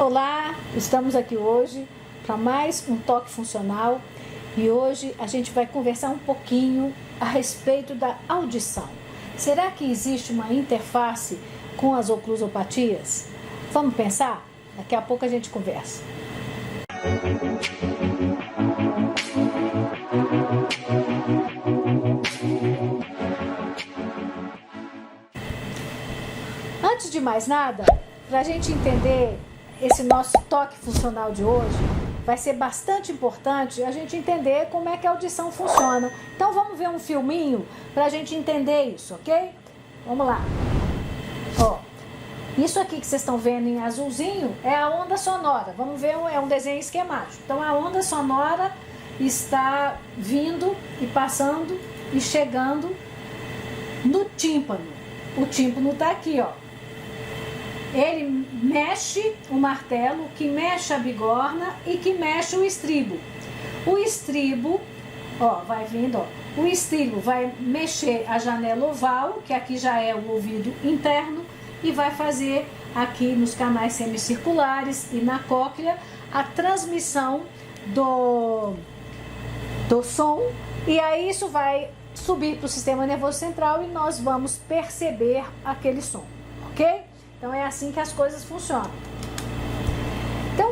Olá, estamos aqui hoje para mais um toque funcional e hoje a gente vai conversar um pouquinho a respeito da audição. Será que existe uma interface com as oclusopatias? Vamos pensar? Daqui a pouco a gente conversa. Antes de mais nada, para a gente entender esse nosso toque funcional de hoje, vai ser bastante importante a gente entender como é que a audição funciona. Então vamos ver um filminho para a gente entender isso, ok? Vamos lá. Ó, isso aqui que vocês estão vendo em azulzinho é a onda sonora. Vamos ver, é um desenho esquemático. Então a onda sonora está vindo e passando e chegando no tímpano. O tímpano está aqui, ó. Ele mexe o martelo, que mexe a bigorna e que mexe o estribo. O estribo, ó, vai vindo, ó. O estribo vai mexer a janela oval, que aqui já é o ouvido interno, e vai fazer aqui nos canais semicirculares e na cóclea a transmissão do som, e aí isso vai subir para o sistema nervoso central e nós vamos perceber aquele som, ok? Então é assim que as coisas funcionam. Então,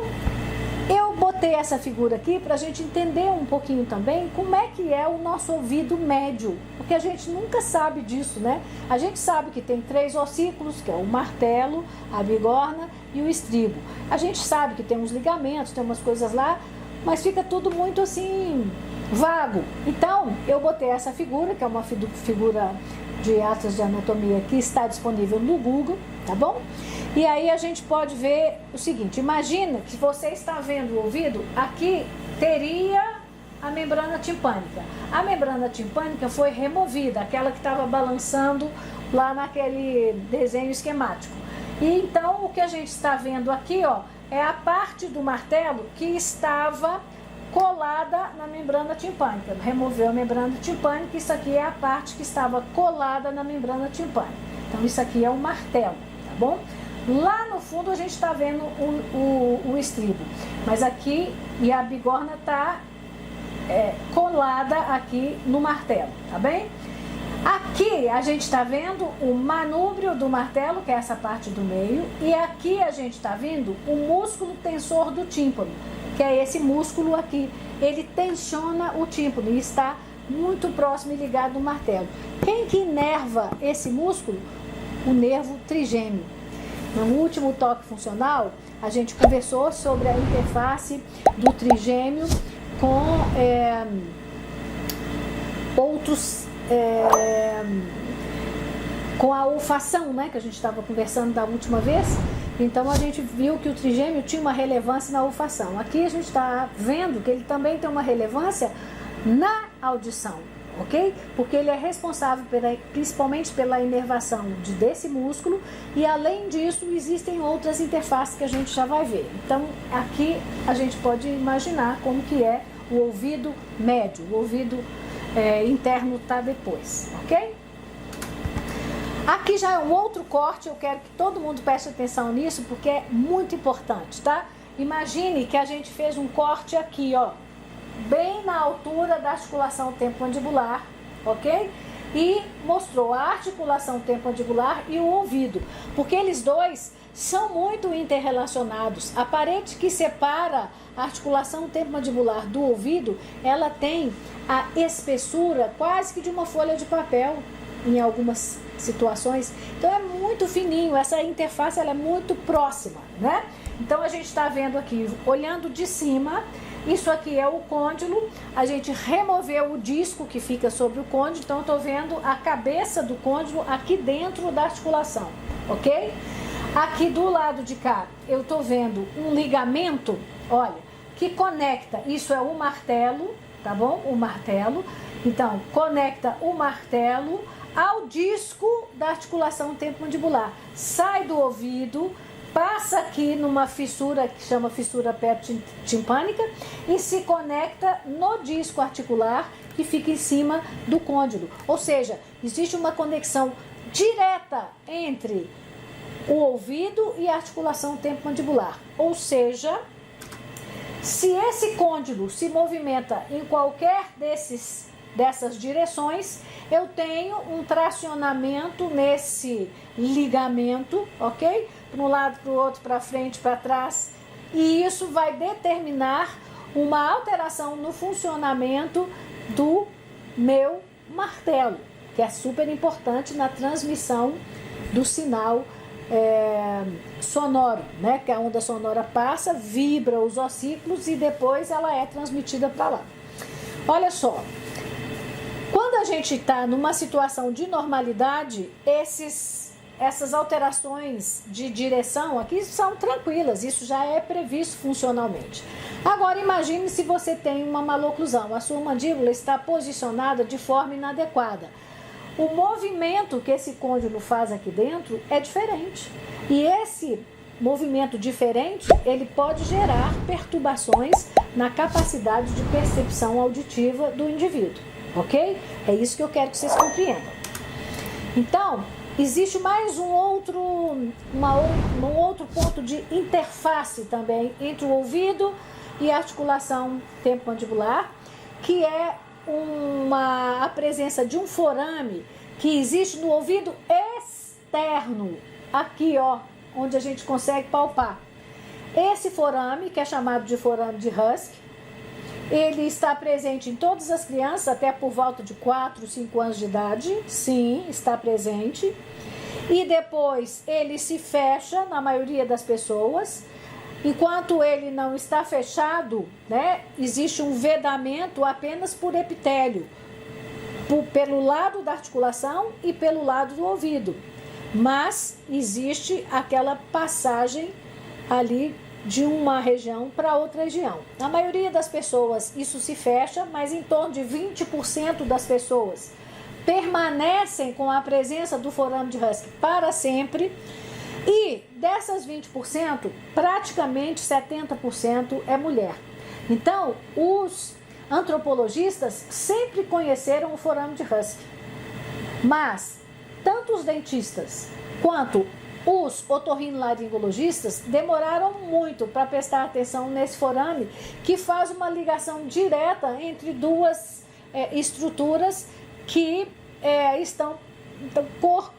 eu botei essa figura aqui para a gente entender um pouquinho também como é que é o nosso ouvido médio, porque a gente nunca sabe disso, né? A gente sabe que tem 3 ossículos, que é o martelo, a bigorna e o estribo. A gente sabe que tem uns ligamentos, tem umas coisas lá, mas fica tudo muito assim, vago. Então, eu botei essa figura, que é uma figura de atlas de anatomia que está disponível no Google, tá bom? E aí a gente pode ver o seguinte: imagina que você está vendo o ouvido, aqui teria a membrana timpânica. A membrana timpânica foi removida, aquela que estava balançando lá naquele desenho esquemático. E então o que a gente está vendo aqui, ó, é a parte do martelo que estava colada na membrana timpânica. Removeu a membrana timpânica, isso aqui é a parte que estava colada na membrana timpânica. Então isso aqui é o martelo, tá bom? Lá no fundo a gente está vendo o estribo, mas aqui, e a bigorna está colada aqui no martelo, tá bem? Aqui a gente está vendo o manúbrio do martelo, que é essa parte do meio, e aqui a gente está vendo o músculo tensor do tímpano, que é esse músculo aqui. Ele tensiona o tímpano e está muito próximo e ligado no martelo. Quem que inerva esse músculo? O nervo trigêmeo. No último toque funcional, a gente conversou sobre a interface do trigêmeo com com a olfação, né, que a gente estava conversando da última vez. Então a gente viu que o trigêmeo tinha uma relevância na olfação. Aqui a gente está vendo que ele também tem uma relevância na audição, ok? Porque ele é responsável principalmente pela inervação desse músculo, e além disso existem outras interfaces que a gente já vai ver. Então aqui a gente pode imaginar como que é o ouvido médio, o ouvido interno está depois, ok? Aqui já é um outro corte, eu quero que todo mundo preste atenção nisso, porque é muito importante, tá? Imagine que a gente fez um corte aqui, ó, bem na altura da articulação temporomandibular, ok? E mostrou a articulação temporomandibular e o ouvido, porque eles dois são muito interrelacionados. A parede que separa a articulação temporomandibular do ouvido, ela tem a espessura quase que de uma folha de papel em algumas situações. Então é muito fininho, essa interface ela é muito próxima, né? Então a gente está vendo aqui, olhando de cima, isso aqui é o côndilo, a gente removeu o disco que fica sobre o côndilo, então eu estou vendo a cabeça do côndilo aqui dentro da articulação, ok? Aqui do lado de cá eu estou vendo um ligamento, olha, que conecta, isso é o martelo, tá bom? O martelo, então conecta o martelo ao disco da articulação temporomandibular, sai do ouvido, passa aqui numa fissura que chama fissura perto-timpânica e se conecta no disco articular que fica em cima do côndilo. Ou seja, existe uma conexão direta entre o ouvido e a articulação temporomandibular. Ou seja, se esse côndilo se movimenta em qualquer dessas direções, eu tenho um tracionamento nesse ligamento, ok? Para um lado, para o outro, para frente, para trás. E isso vai determinar uma alteração no funcionamento do meu martelo, que é super importante na transmissão do sinal sonoro, né? Que a onda sonora passa, vibra os ossículos e depois ela é transmitida para lá. Olha só, quando a gente está numa situação de normalidade, essas alterações de direção aqui são tranquilas, isso já é previsto funcionalmente. Agora imagine se você tem uma maloclusão, a sua mandíbula está posicionada de forma inadequada. O movimento que esse côndilo faz aqui dentro é diferente. E esse movimento diferente, ele pode gerar perturbações na capacidade de percepção auditiva do indivíduo, ok? É isso que eu quero que vocês compreendam. Então, existe mais um outro ponto de interface também entre o ouvido e a articulação temporomandibular, que é a presença de um forame que existe no ouvido externo, aqui ó, onde a gente consegue palpar. Esse forame, que é chamado de forame de Husky, ele está presente em todas as crianças até por volta de 4, 5 anos de idade, sim, está presente. E depois ele se fecha na maioria das pessoas. Enquanto ele não está fechado, né, existe um vedamento apenas por epitélio, pelo lado da articulação e pelo lado do ouvido. Mas existe aquela passagem ali de uma região para outra região. Na maioria das pessoas isso se fecha, mas em torno de 20% das pessoas permanecem com a presença do forame de Husky para sempre. E dessas 20%, praticamente 70% é mulher. Então, os antropologistas sempre conheceram o forame de Husky. Mas, tanto os dentistas quanto os otorrinolaringologistas demoraram muito para prestar atenção nesse forame, que faz uma ligação direta entre duas estruturas que estão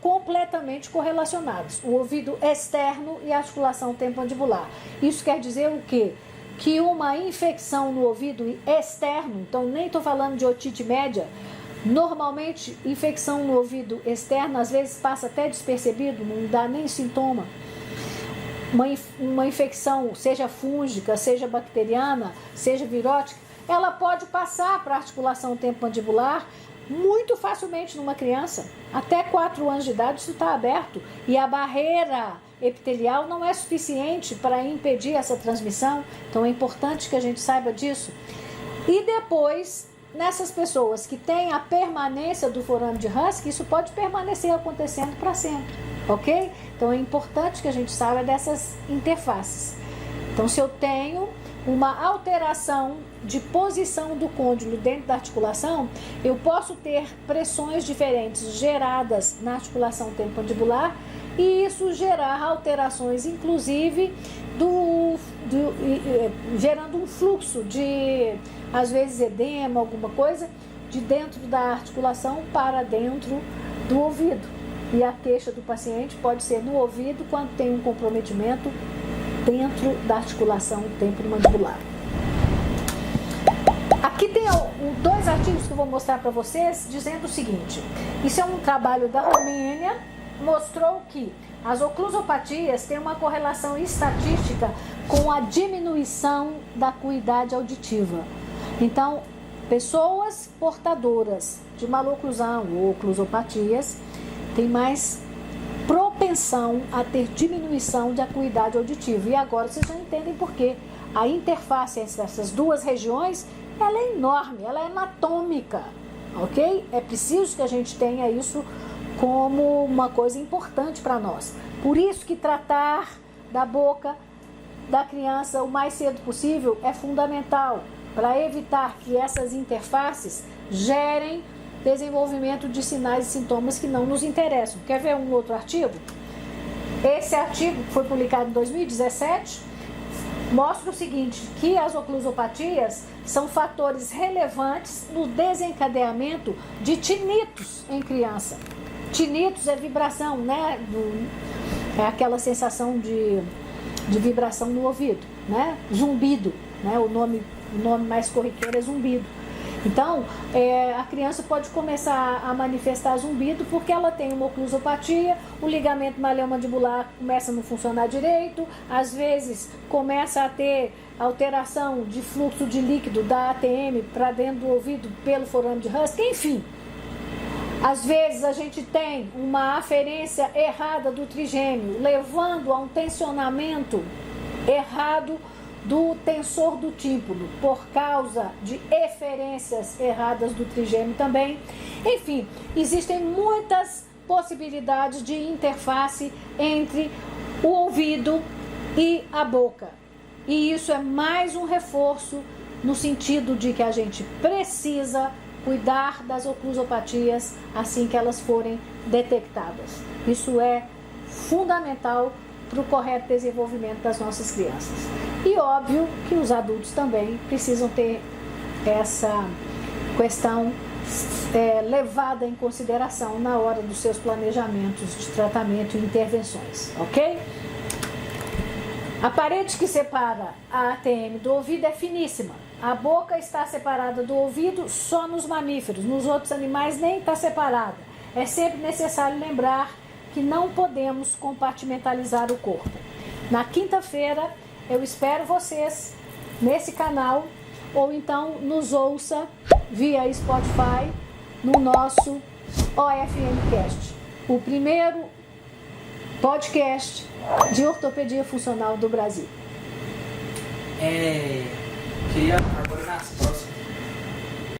completamente correlacionados, o ouvido externo e a articulação temporomandibular. Isso quer dizer o quê? Que uma infecção no ouvido externo, então nem estou falando de otite média, normalmente infecção no ouvido externo às vezes passa até despercebido, não dá nem sintoma. Uma infecção, seja fúngica, seja bacteriana, seja virótica, ela pode passar para a articulação temporomandibular muito facilmente numa criança. Até 4 anos de idade isso está aberto e a barreira epitelial não é suficiente para impedir essa transmissão. Então é importante que a gente saiba disso. E depois, nessas pessoas que têm a permanência do forame de Husky, isso pode permanecer acontecendo para sempre, ok? Então é importante que a gente saiba dessas interfaces. Então se eu tenho uma alteração de posição do côndilo dentro da articulação, eu posso ter pressões diferentes geradas na articulação temporomandibular e isso gerar alterações, inclusive gerando um fluxo de, às vezes, edema, alguma coisa, de dentro da articulação para dentro do ouvido. E a queixa do paciente pode ser no ouvido quando tem um comprometimento dentro da articulação temporomandibular. Aqui tem 2 artigos que eu vou mostrar para vocês dizendo o seguinte: isso é um trabalho da Romênia, mostrou que as oclusopatias têm uma correlação estatística com a diminuição da acuidade auditiva. Então, pessoas portadoras de maloclusão ou oclusopatias têm mais propensão a ter diminuição de acuidade auditiva. E agora vocês já entendem por quê. A interface entre essas duas regiões, ela é enorme, ela é anatômica, ok? É preciso que a gente tenha isso como uma coisa importante para nós. Por isso que tratar da boca da criança o mais cedo possível é fundamental, para evitar que essas interfaces gerem desenvolvimento de sinais e sintomas que não nos interessam. Quer ver um outro artigo? Esse artigo, que foi publicado em 2017, mostra o seguinte, que as oclusopatias são fatores relevantes no desencadeamento de tinitos em criança. Tinitos é vibração, né? É aquela sensação de vibração no ouvido, né? Zumbido, né? O nome mais corriqueiro é zumbido. Então, a criança pode começar a manifestar zumbido porque ela tem uma oclusopatia, o ligamento maleomandibular começa a não funcionar direito, às vezes começa a ter alteração de fluxo de líquido da ATM para dentro do ouvido pelo forame de Husky, enfim. Às vezes a gente tem uma aferência errada do trigêmeo, levando a um tensionamento errado do tensor do tímpano, por causa de eferências erradas do trigêmeo também. Enfim, existem muitas possibilidades de interface entre o ouvido e a boca. E isso é mais um reforço no sentido de que a gente precisa cuidar das oclusopatias assim que elas forem detectadas. Isso é fundamental para o correto desenvolvimento das nossas crianças. E óbvio que os adultos também precisam ter essa questão levada em consideração na hora dos seus planejamentos de tratamento e intervenções, ok? A parede que separa a ATM do ouvido é finíssima. A boca está separada do ouvido só nos mamíferos, nos outros animais nem está separada. É sempre necessário lembrar que não podemos compartimentalizar o corpo. Na quinta-feira, eu espero vocês nesse canal, ou então nos ouça via Spotify no nosso OFMcast, o primeiro podcast de ortopedia funcional do Brasil. Queria